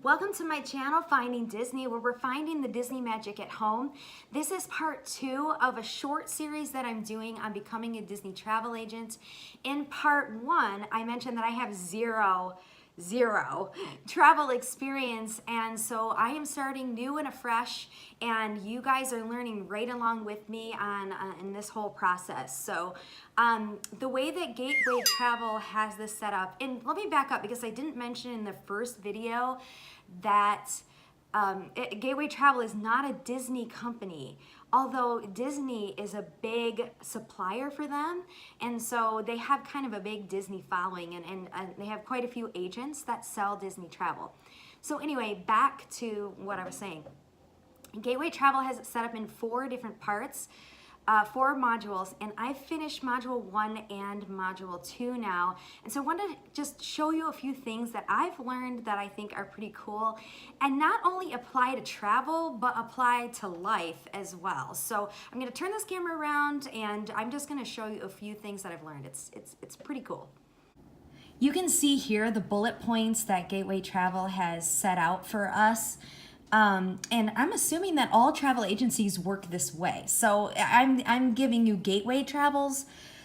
Welcome to my channel, Finding Disney, where we're finding the Disney magic at home. This is part 2 of a short series that I'm doing on becoming a Disney travel agent. In part 1, I mentioned that I have zero travel experience, and so I am starting new and afresh, and you guys are learning right along with me on in this whole process. So the way that Gateway Travel has this set up, and let me back up because I didn't mention in the first video that Gateway Travel is not a Disney company, although Disney is a big supplier for them, and so they have kind of a big Disney following, and they have quite a few agents that sell Disney travel. So anyway, back to what I was saying. Gateway Travel has it set up in 4 different parts, 4 modules, and I've finished module 1 and module 2 now. And so I want to just show you a few things that I've learned that I think are pretty cool, and not only apply to travel, but apply to life as well. So I'm going to turn this camera around, and I'm just going to show you a few things that I've learned. It's pretty cool. You can see here the bullet points that Gateway Travel has set out for us. And I'm assuming that all travel agencies work this way. So I'm giving you Gateway Travel's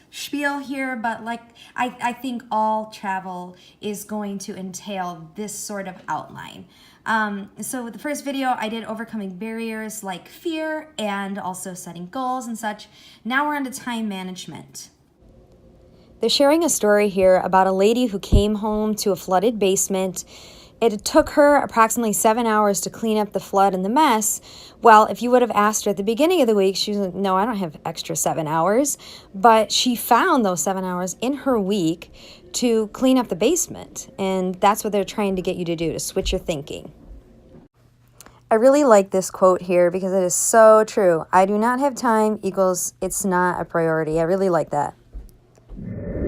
spiel here, but like I think all travel is going to entail this sort of outline. So with the first video, I did overcoming barriers like fear and also setting goals and such. Now we're on to time management. They're sharing a story here about a lady who came home to a flooded basement. It took her approximately 7 hours to clean up the flood and the mess. Well, if you would have asked her at the beginning of the week, she was like, no, I don't have extra 7 hours. But she found those 7 hours in her week to clean up the basement. And that's what they're trying to get you to do, to switch your thinking. I really like this quote here because it is so true. I do not have time equals it's not a priority. I really like that.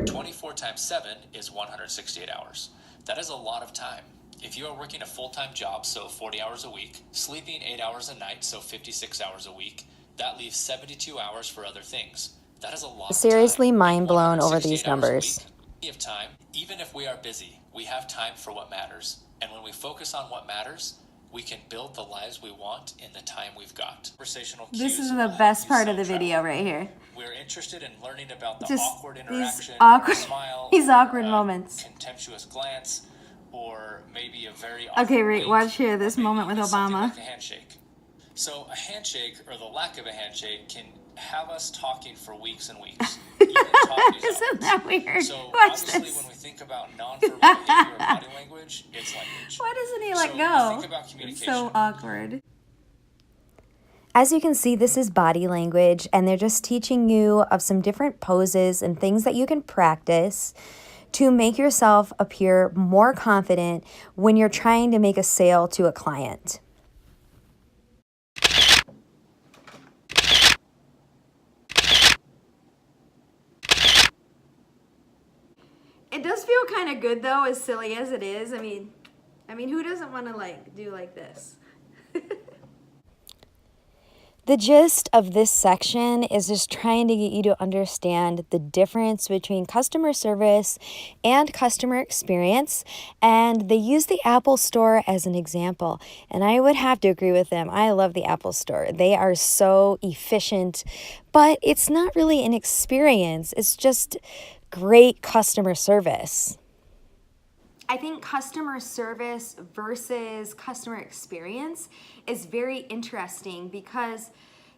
24 times 7 is 168 hours. That is a lot of time. If you are working a full-time job, so 40 hours a week, sleeping 8 hours a night, so 56 hours a week, that leaves 72 hours for other things. That is a lot of time. Seriously mind blown over these numbers. We have time. Even if we are busy, we have time for what matters. And when we focus on what matters, we can build the lives we want in the time we've got. Conversational cues. This is the best part of the video right here. We're interested in learning about the Just awkward interaction, smile, these awkward moments, contemptuous glance, or maybe a very okay, right, watch here this moment with Obama. Like a handshake. So a handshake, or the lack of a handshake, can have us talking for weeks and weeks. Isn't that weird? So watch obviously this. When we think about nonverbal behavior or body language, it's language. Why doesn't he let So go? think about communication. So awkward. As you can see, this is body language, and they're just teaching you of some different poses and things that you can practice to make yourself appear more confident when you're trying to make a sale to a client. It does feel kind of good though, as silly as it is. I mean, who doesn't want to like do like this? The gist of this section is just trying to get you to understand the difference between customer service and customer experience, and they use the Apple Store as an example, and I would have to agree with them. I love the Apple Store. They are so efficient, but it's not really an experience. It's just great customer service. I think customer service versus customer experience is very interesting because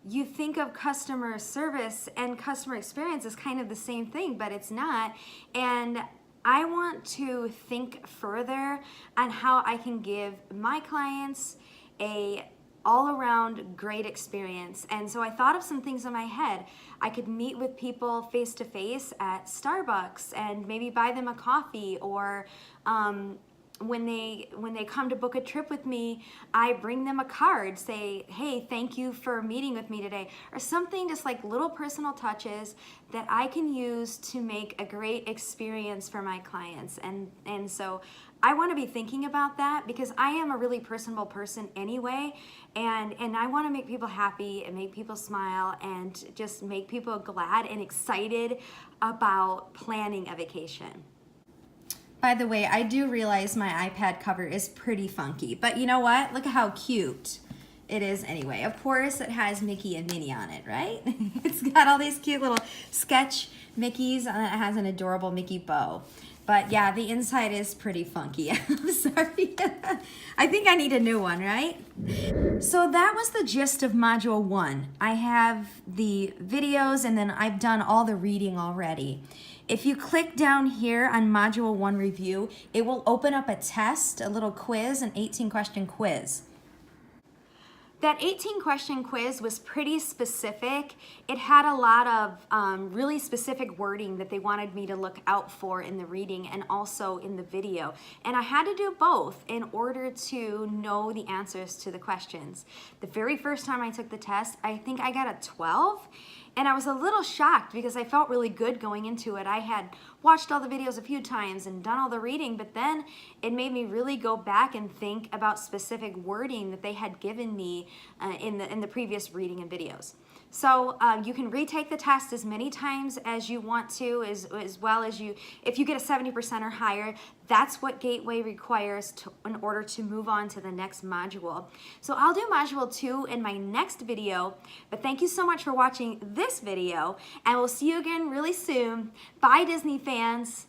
you think of customer service and customer experience as kind of the same thing, but it's not. And I want to think further on how I can give my clients a all-around great experience. And so I thought of some things in my head. I could meet with people face-to-face at Starbucks and maybe buy them a coffee, or when they come to book a trip with me, I bring them a card, say, hey, thank you for meeting with me today, or something, just like little personal touches that I can use to make a great experience for my clients. And so I want to be thinking about that because I am a really personable person anyway, and I want to make people happy and make people smile and just make people glad and excited about planning a vacation. By the way, I do realize my iPad cover is pretty funky, but you know what? Look at how cute it is anyway. Of course, it has Mickey and Minnie on it, right? It's got all these cute little sketch Mickeys, and it has an adorable Mickey bow. But yeah, the inside is pretty funky. I'm sorry. I think I need a new one, right? So that was the gist of Module 1. I have the videos and then I've done all the reading already. If you click down here on Module 1 Review, it will open up a test, a little quiz, an 18-question quiz. That 18-question quiz was pretty specific. It had a lot of really specific wording that they wanted me to look out for in the reading and also in the video. And I had to do both in order to know the answers to the questions. The very first time I took the test, I think I got a 12. And I was a little shocked because I felt really good going into it. I had watched all the videos a few times and done all the reading, but then it made me really go back and think about specific wording that they had given me in the previous reading and videos. So you can retake the test as many times as you want to, as well as if you get a 70% or higher, that's what Gateway requires in order to move on to the next module. So I'll do Module 2 in my next video, but thank you so much for watching this video, and we'll see you again really soon. Bye, Disney fans.